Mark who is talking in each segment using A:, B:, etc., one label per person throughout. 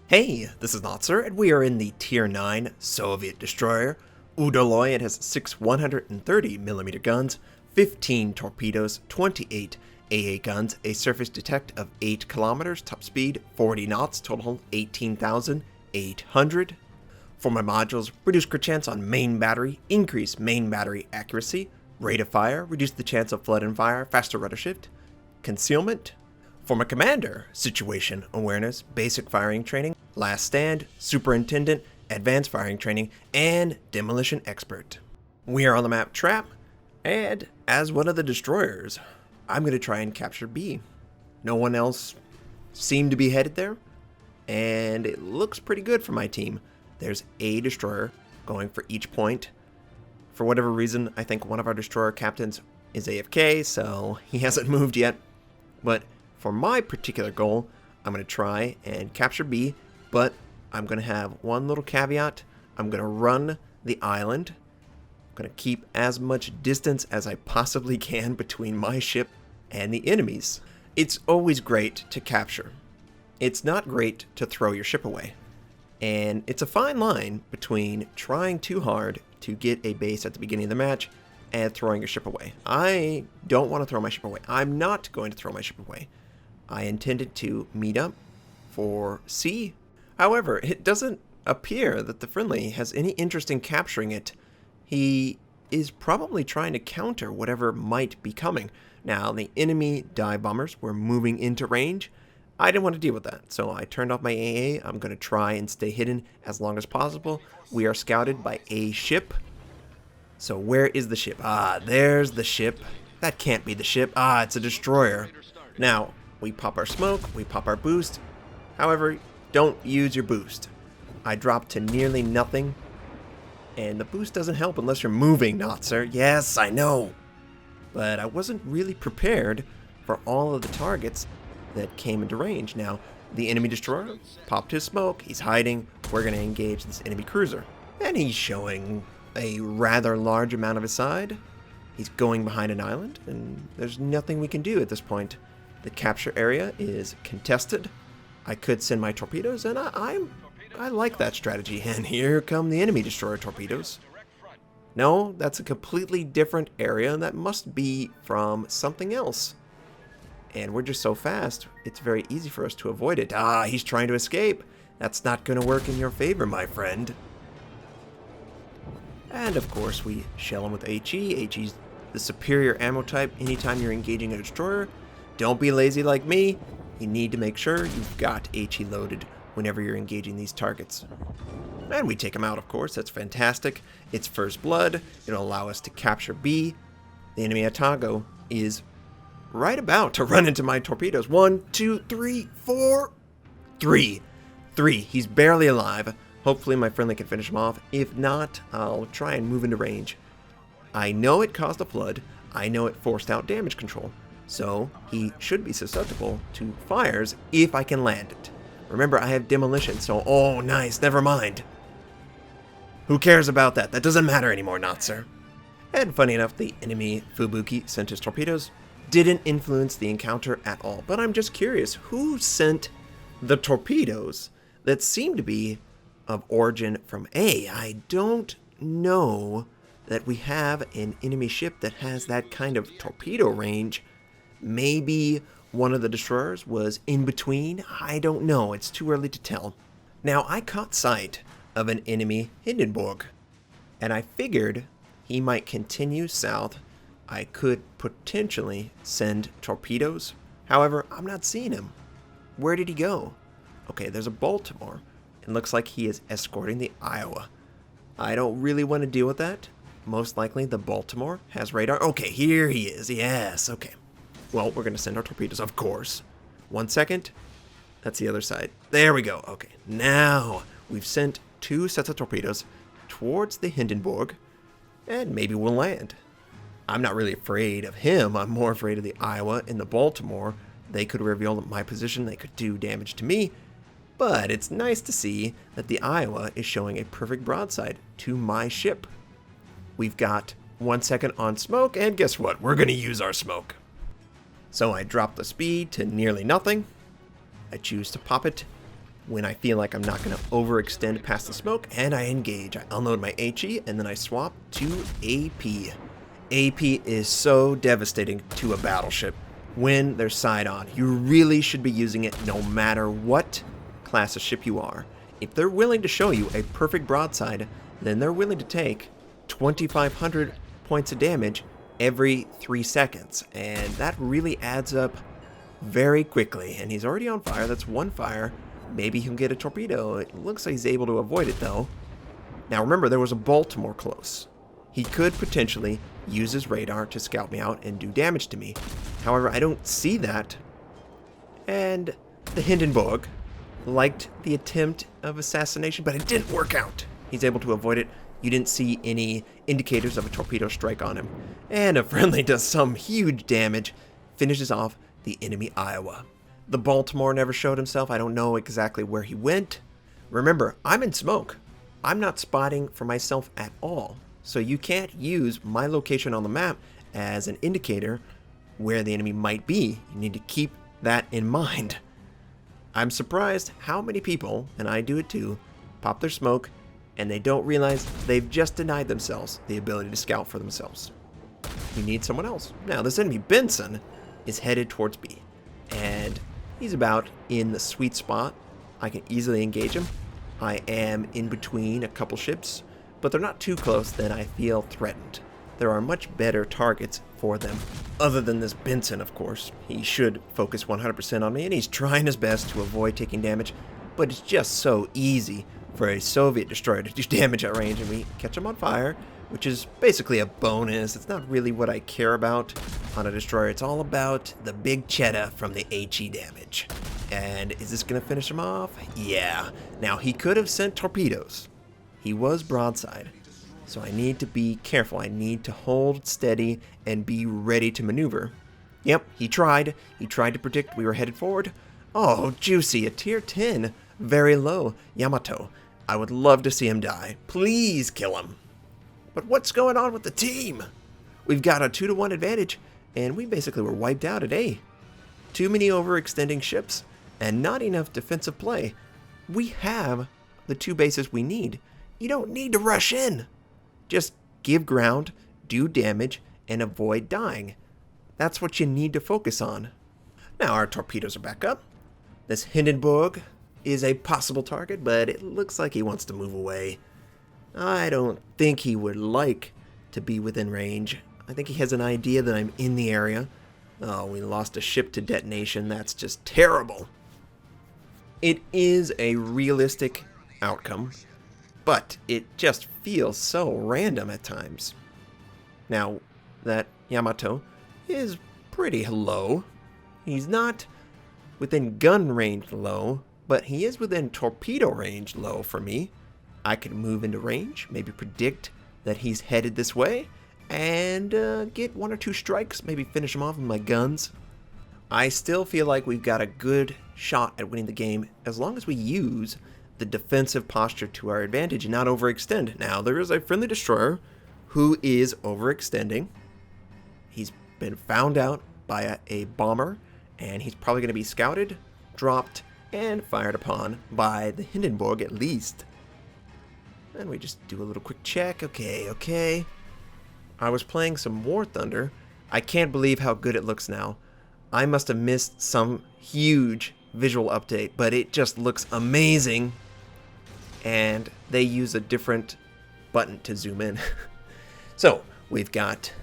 A: Hey, this is Notser, and we are in the Tier 9 Soviet destroyer, Udaloi. It has 6 130mm guns, 15 torpedoes, 28 AA guns, a surface detect of 8 kilometers, top speed 40 knots, total 18,800. For my modules, reduce crit chance on main battery, increase main battery accuracy, rate of fire, reduce the chance of flood and fire, faster rudder shift, concealment. For my commander, situation awareness, basic firing training, last stand, superintendent, advanced firing training, and demolition expert. We are on the map Trap, and as one of the destroyers, I'm going to try and capture B. No one else seemed to be headed there, and it looks pretty good for my team. There's a destroyer going for each point. For whatever reason, I think one of our destroyer captains is AFK, so he hasn't moved yet, but for my particular goal, I'm going to try and capture B, but I'm going to have one little caveat. I'm going to run the island. I'm going to keep as much distance as I possibly can between my ship and the enemies. It's always great to capture. It's not great to throw your ship away. And it's a fine line between trying too hard to get a base at the beginning of the match and throwing your ship away. I don't want to throw my ship away. I'm not going to throw my ship away. I intended to meet up for C. However, it doesn't appear that the friendly has any interest in capturing it. He is probably trying to counter whatever might be coming. Now, the enemy dive bombers were moving into range. I didn't want to deal with that, so I turned off my AA. I'm going to try and stay hidden as long as possible. We are scouted by a ship. So where is the ship? Ah, there's the ship. That can't be the ship. Ah, it's a destroyer. Now, we pop our smoke, we pop our boost. However, don't use your boost. I dropped to nearly nothing, and the boost doesn't help unless you're moving, Notser. Yes, I know. But I wasn't really prepared for all of the targets that came into range. Now, the enemy destroyer popped his smoke, he's hiding. We're going to engage this enemy cruiser. And he's showing a rather large amount of his side. He's going behind an island, and there's nothing we can do at this point. The capture area is contested. I could send my torpedoes, and I like that strategy. And here come the enemy destroyer torpedoes. No, that's a completely different area, and that must be from something else. And we're just so fast, it's very easy for us to avoid it. Ah, he's trying to escape. That's not going to work in your favor, my friend. And of course, we shell him with HE. HE's the superior ammo type anytime you're engaging a destroyer. Don't be lazy like me. You need to make sure you've got HE loaded whenever you're engaging these targets. And we take him out, of course. That's fantastic. It's first blood. It'll allow us to capture B. The enemy Atago is right about to run into my torpedoes. 1, 2, 3, 4. 3. He's barely alive. Hopefully my friendly can finish him off. If not, I'll try and move into range. I know it caused a flood. I know it forced out damage control. So he should be susceptible to fires if I can land it. Remember, I have demolition, so oh nice, never mind. Who cares about that? That doesn't matter anymore, Notser. And funny enough, the enemy Fubuki sent his torpedoes. Didn't influence the encounter at all. But I'm just curious, who sent the torpedoes that seem to be of origin from A? I don't know that we have an enemy ship that has that kind of torpedo range. Maybe one of the destroyers was in between. I don't know. It's too early to tell. Now, I caught sight of an enemy Hindenburg, and I figured he might continue south. I could potentially send torpedoes. However, I'm not seeing him. Where did he go? Okay, there's a Baltimore. It looks like he is escorting the Iowa. I don't really want to deal with that. Most likely the Baltimore has radar. Okay, here he is. Yes, okay. Well, we're going to send our torpedoes, of course. 1 second. That's the other side. There we go. Okay, now we've sent 2 sets of torpedoes towards the Hindenburg, and maybe we'll land. I'm not really afraid of him. I'm more afraid of the Iowa and the Baltimore. They could reveal my position. They could do damage to me. But it's nice to see that the Iowa is showing a perfect broadside to my ship. We've got 1 second on smoke, and guess what? We're going to use our smoke. So I drop the speed to nearly nothing. I choose to pop it when I feel like I'm not going to overextend past the smoke, and I engage. I unload my HE, and then I swap to AP. AP is so devastating to a battleship when they're side on. You really should be using it no matter what class of ship you are. If they're willing to show you a perfect broadside, then they're willing to take 2,500 points of damage every 3 seconds, and that really adds up very quickly. And he's already on fire. That's one fire. Maybe he'll get a torpedo. It looks like he's able to avoid it, though. Now remember, there was a Baltimore close. He could potentially use his radar to scout me out and do damage to me. However, I don't see that. And the Hindenburg liked the attempt of assassination, but it didn't work out. He's able to avoid it. You didn't see any indicators of a torpedo strike on him. And a friendly does some huge damage, finishes off the enemy Iowa. The Baltimore never showed himself. I don't know exactly where he went. Remember, I'm in smoke. I'm not spotting for myself at all. So you can't use my location on the map as an indicator where the enemy might be. You need to keep that in mind. I'm surprised how many people, and I do it too, pop their smoke and they don't realize they've just denied themselves the ability to scout for themselves. You need someone else. Now, this enemy Benson is headed towards B, and he's about in the sweet spot. I can easily engage him. I am in between a couple ships, but they're not too close that I feel threatened. There are much better targets for them, other than this Benson, of course. He should focus 100% on me, and he's trying his best to avoid taking damage, but it's just so easy for a Soviet destroyer to do damage at range, and we catch him on fire, which is basically a bonus. It's not really what I care about on a destroyer. It's all about the big cheddar from the HE damage. And is this going to finish him off? Yeah. Now, he could have sent torpedoes. He was broadside. So I need to be careful. I need to hold steady and be ready to maneuver. Yep, he tried. He tried to predict we were headed forward. Oh, juicy. A tier 10. Very low. Yamato. I would love to see him die. Please kill him. But what's going on with the team? We've got a 2-to-1 advantage, and we basically were wiped out at A. Too many overextending ships, and not enough defensive play. We have the 2 bases we need. You don't need to rush in. Just give ground, do damage, and avoid dying. That's what you need to focus on. Now our torpedoes are back up. This Hindenburg is a possible target, but it looks like he wants to move away. I don't think he would like to be within range. I think he has an idea that I'm in the area. Oh, we lost a ship to detonation. That's just terrible. It is a realistic outcome, but it just feels so random at times. Now, that Yamato is pretty low. He's not within gun range low, but he is within torpedo range low for me. I can move into range, maybe predict that he's headed this way, and get 1 or 2 strikes, maybe finish him off with my guns. I still feel like we've got a good shot at winning the game as long as we use the defensive posture to our advantage and not overextend. Now, there is a friendly destroyer who is overextending. He's been found out by a bomber, and he's probably going to be scouted, dropped, and fired upon by the Hindenburg at least. And we just do a little quick check. Okay. I was playing some War Thunder. I can't believe how good it looks now. I must have missed some huge visual update, but it just looks amazing. And they use a different button to zoom in. So, we've got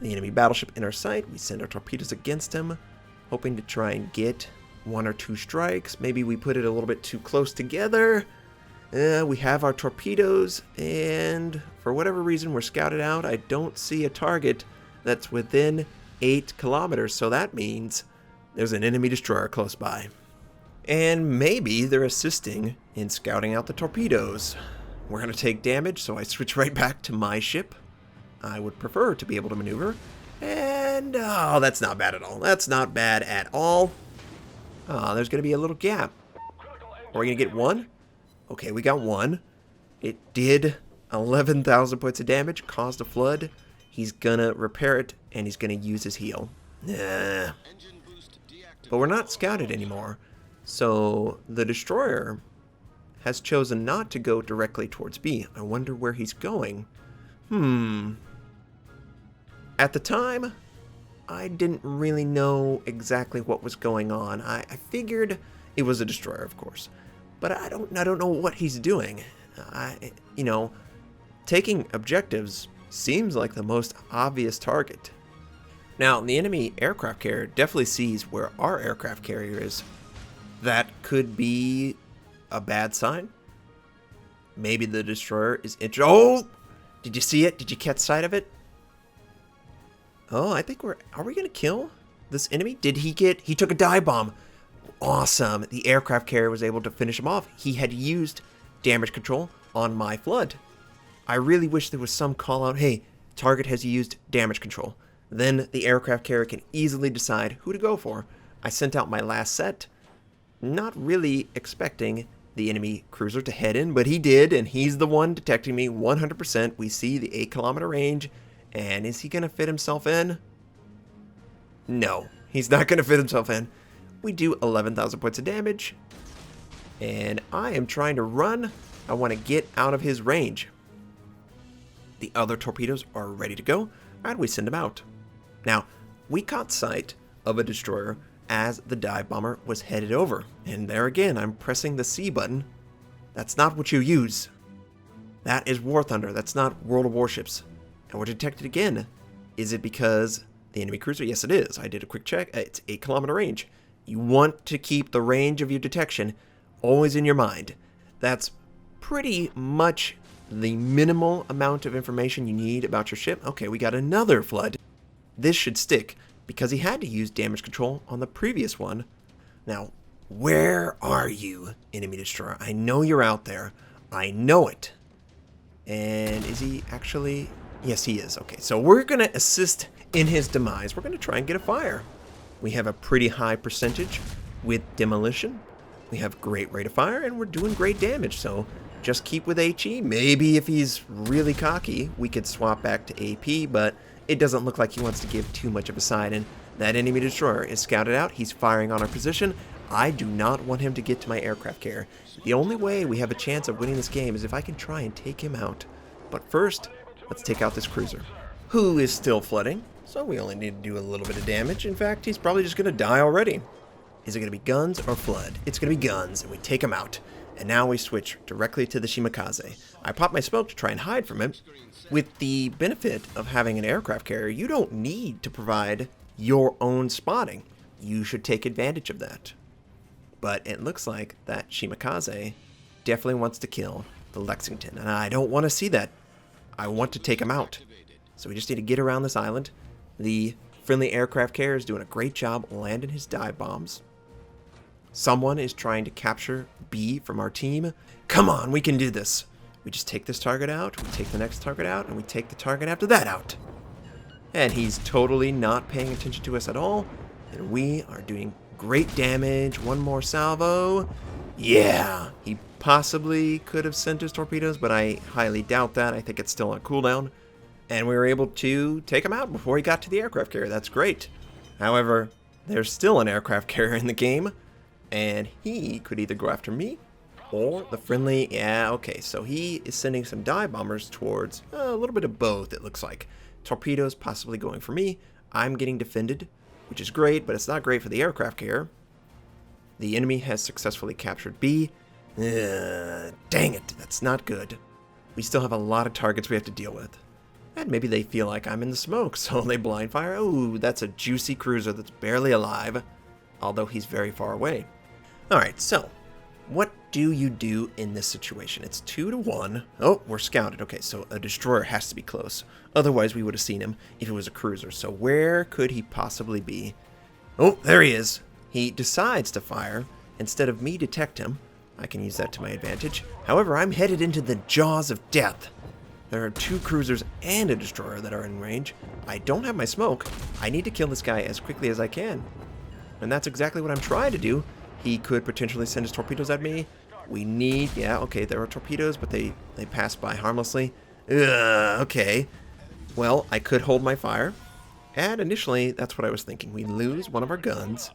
A: the enemy battleship in our sight. We send our torpedoes against him, hoping to try and get 1 or 2 strikes. Maybe we put it a little bit too close together. We have our torpedoes, and for whatever reason we're scouted out. I don't see a target that's within 8 kilometers, so that means there's an enemy destroyer close by. And maybe they're assisting in scouting out the torpedoes. We're going to take damage, so I switch right back to my ship. I would prefer to be able to maneuver. And, oh, that's not bad at all. That's not bad at all. There's going to be a little gap. Are we going to get 1? Okay, we got 1. It did 11,000 points of damage, caused a flood. He's gonna repair it, and he's gonna use his heal. Nah. But we're not scouted anymore. So the destroyer has chosen not to go directly towards B. I wonder where he's going. At the time, I didn't really know exactly what was going on. I figured it was a destroyer, of course, but I don't know what he's doing. Taking objectives seems like the most obvious target. Now, the enemy aircraft carrier definitely sees where our aircraft carrier is. That could be a bad sign. Maybe the destroyer is interested. Oh! Did you see it? Did you catch sight of it? Oh, I think are we going to kill this enemy? He took a dive bomb. Awesome. The aircraft carrier was able to finish him off. He had used damage control on my flood. I really wish there was some call out, hey, target has used damage control. Then the aircraft carrier can easily decide who to go for. I sent out my last set, not really expecting the enemy cruiser to head in, but he did, and he's the one detecting me 100%. We see the 8-kilometer range, and is he going to fit himself in? No, he's not going to fit himself in. We do 11,000 points of damage, and I am trying to run. I want to get out of his range. The other torpedoes are ready to go, and we send them out. Now, we caught sight of a destroyer as the dive bomber was headed over. And there again, I'm pressing the C button. That's not what you use. That is War Thunder. That's not World of Warships. And we're detected again. Is it because the enemy cruiser? Yes, it is. I did a quick check. It's 8-kilometer range. You want to keep the range of your detection always in your mind. That's pretty much the minimal amount of information you need about your ship. Okay, we got another flood. This should stick because he had to use damage control on the previous one. Now, where are you, enemy destroyer? I know you're out there. I know it. And is he actually? Yes, he is. Okay, so we're going to assist in his demise. We're going to try and get a fire. We have a pretty high percentage with demolition. We have great rate of fire, and we're doing great damage. So just keep with HE. Maybe if he's really cocky, we could swap back to AP, but it doesn't look like he wants to give too much of a sign. And that enemy destroyer is scouted out. He's firing on our position. I do not want him to get to my aircraft carrier. The only way we have a chance of winning this game is if I can try and take him out. But first, let's take out this cruiser, who is still flooding. So we only need to do a little bit of damage. In fact, he's probably just going to die already. Is it going to be guns or flood? It's going to be guns, and we take him out. And now we switch directly to the Shimakaze. I pop my smoke to try and hide from him. With the benefit of having an aircraft carrier, you don't need to provide your own spotting. You should take advantage of that. But it looks like that Shimakaze definitely wants to kill the Lexington, and I don't want to see that. I want to take him out. So we just need to get around this island. The friendly aircraft carrier is doing a great job landing his dive bombs. Someone is trying to capture B from our team. Come on, we can do this. We just take this target out, we take the next target out, and we take the target after that out. And he's totally not paying attention to us at all. And we are doing great damage. One more salvo. Yeah, he possibly could have sent his torpedoes, but I highly doubt that. I think it's still on cooldown. And we were able to take him out before he got to the aircraft carrier. That's great. However, there's still an aircraft carrier in the game, and he could either go after me or the friendly. Yeah, okay, so he is sending some dive bombers towards a little bit of both, it looks like. Torpedoes possibly going for me. I'm getting defended, which is great, but it's not great for the aircraft carrier. The enemy has successfully captured B. Dang it, that's not good. We still have a lot of targets we have to deal with. And maybe they feel like I'm in the smoke, so they blind fire. Ooh, that's a juicy cruiser that's barely alive, although he's very far away. Alright, so what do you do in this situation? It's 2-1. Oh, we're scouted. Okay, so a destroyer has to be close. Otherwise, we would have seen him if it was a cruiser. So where could he possibly be? Oh, there he is. He decides to fire. Instead of me detect him, I can use that to my advantage. However, I'm headed into the jaws of death. There are 2 cruisers and a destroyer that are in range. I don't have my smoke. I need to kill this guy as quickly as I can. And that's exactly what I'm trying to do. He could potentially send his torpedoes at me. We need, yeah, okay, there are torpedoes, but they pass by harmlessly. Okay. Well, I could hold my fire. And initially, that's what I was thinking. We lose one of our guns.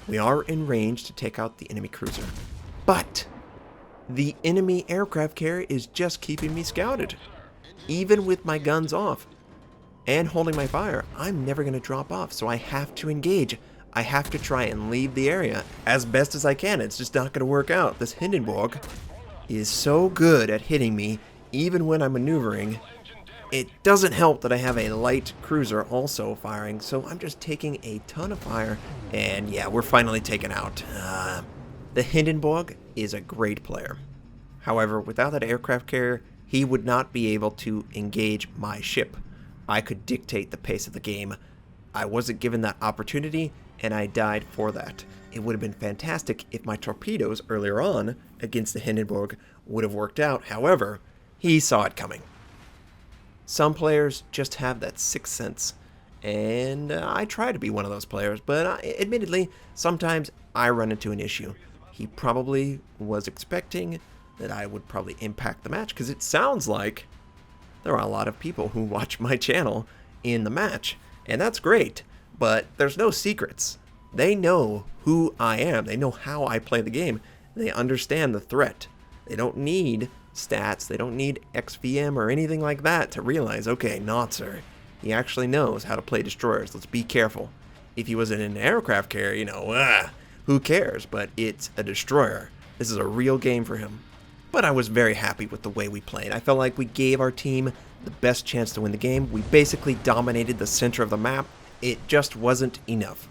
A: We are in range to take out the enemy cruiser. But the enemy aircraft carrier is just keeping me scouted. Even with my guns off and holding my fire, I'm never going to drop off, so I have to engage. I have to try and leave the area as best as I can. It's just not going to work out. This Hindenburg is so good at hitting me, even when I'm maneuvering. It doesn't help that I have a light cruiser also firing, so I'm just taking a ton of fire, and yeah, we're finally taken out. The Hindenburg is a great player. However, without that aircraft carrier, he would not be able to engage my ship. I could dictate the pace of the game. I wasn't given that opportunity, and I died for that. It would have been fantastic if my torpedoes earlier on against the Hindenburg would have worked out. However, he saw it coming. Some players just have that sixth sense, and I try to be one of those players, but admittedly, sometimes I run into an issue. He probably was expecting that I would probably impact the match, because it sounds like there are a lot of people who watch my channel in the match, and that's great, but there's no secrets. They know who I am. They know how I play the game. They understand the threat. They don't need stats. They don't need XVM or anything like that to realize, okay, Notser, he actually knows how to play destroyers. Let's be careful. If he was in an aircraft carrier, who cares? But it's a destroyer. This is a real game for him. But I was very happy with the way we played. I felt like we gave our team the best chance to win the game. We basically dominated the center of the map. It just wasn't enough.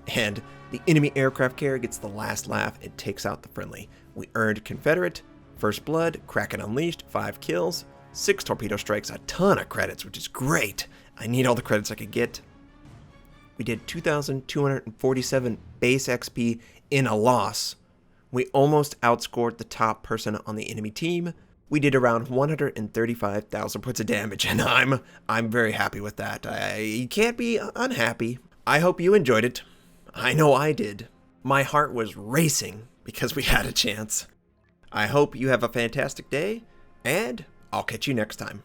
A: And the enemy aircraft carrier gets the last laugh and takes out the friendly. We earned Confederate, First Blood, Kraken Unleashed, 5 kills, 6 torpedo strikes, a ton of credits, which is great. I need all the credits I could get. We did 2,247 base XP in a loss. We almost outscored the top person on the enemy team. We did around 135,000 points of damage, and I'm very happy with that. You can't be unhappy. I hope you enjoyed it. I know I did. My heart was racing because we had a chance. I hope you have a fantastic day, and I'll catch you next time.